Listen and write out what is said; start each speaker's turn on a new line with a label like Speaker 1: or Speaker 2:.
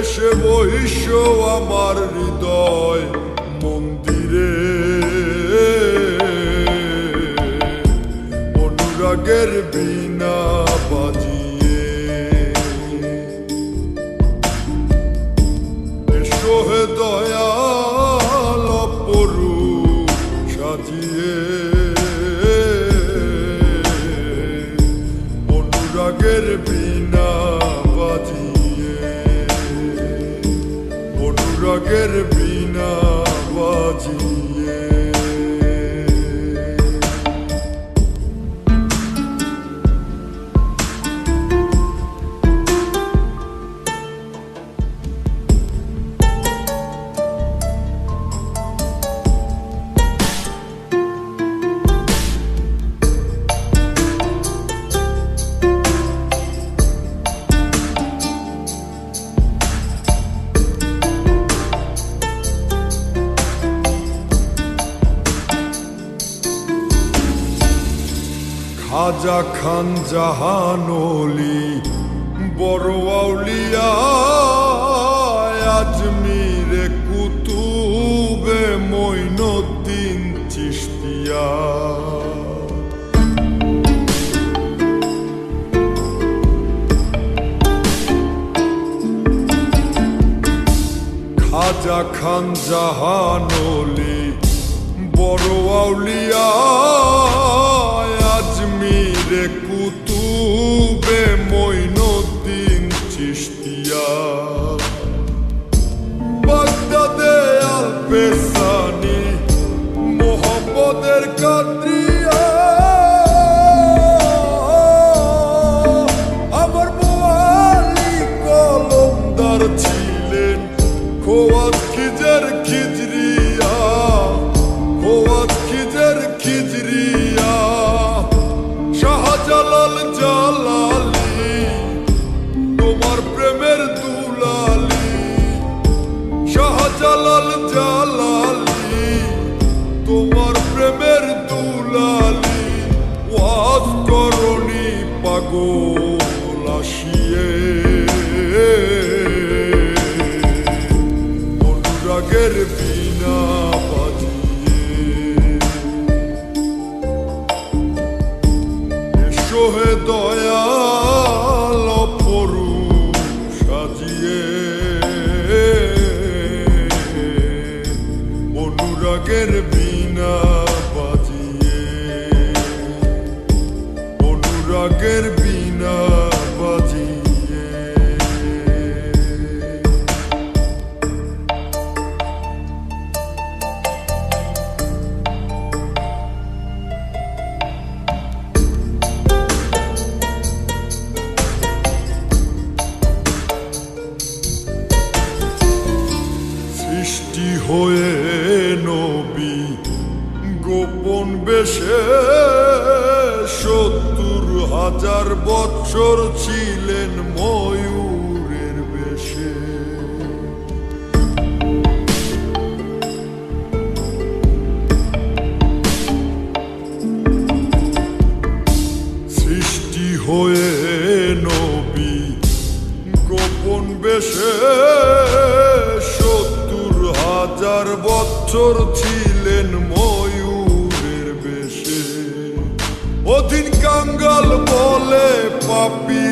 Speaker 1: এসে বহিষ্য আমার হৃদয় মন্দিরে, অনুরাগের বীণা বাজিয়ে। এসো হে দয়াল অপরূপ সাজিয়ে, অনুরাগের বীণা বাজিয়ে, অনুরাগের বীণা বাজিয়ে। খাজা খান জাহান ওলি বড় আউলিয়া, আজমিরে কুতুবে মঈনুদ্দিন চিশতিয়া। খাজা খান জাহান ওলি বড় আউলিয়া, আজমিরে কুতুবে মঈনুদ্দিন চিশতিয়া। বাগদাদে আল-পেসানি মোহাম্মদের কাদরিয়া, আমার মুআল্লি কলমদার ছিলেন খোয়াত খিজর খিজরিয়া, খোয়াত খিজর খিজরিয়া। শাহজালাল জালালি তোমার প্রেমের দুলালি, শাহজালাল জালালি তোমার প্রেমের দুলালি। ওয়াজ করনি পাগল আসিয়ে, অনুরাগের বীণা বাজিয়ে। এসো হে দয়াল অপরূপ সাজিয়ে, অনুরাগের বীণা বাজিয়ে, অনুরাগের বীণা বাজিয়ে। সৃষ্টি হয়ে নবী গোপন বেশে, ৭০,০০০ বৎসর ছিলেন ময়ূরের বেশে। সৃষ্টি হয়ে নবী গোপন বেশে, ৭০,০০০ বৎসর ছিলেন ময়ূরের বেশে। অধীন কাঙ্গাল বলে পাপী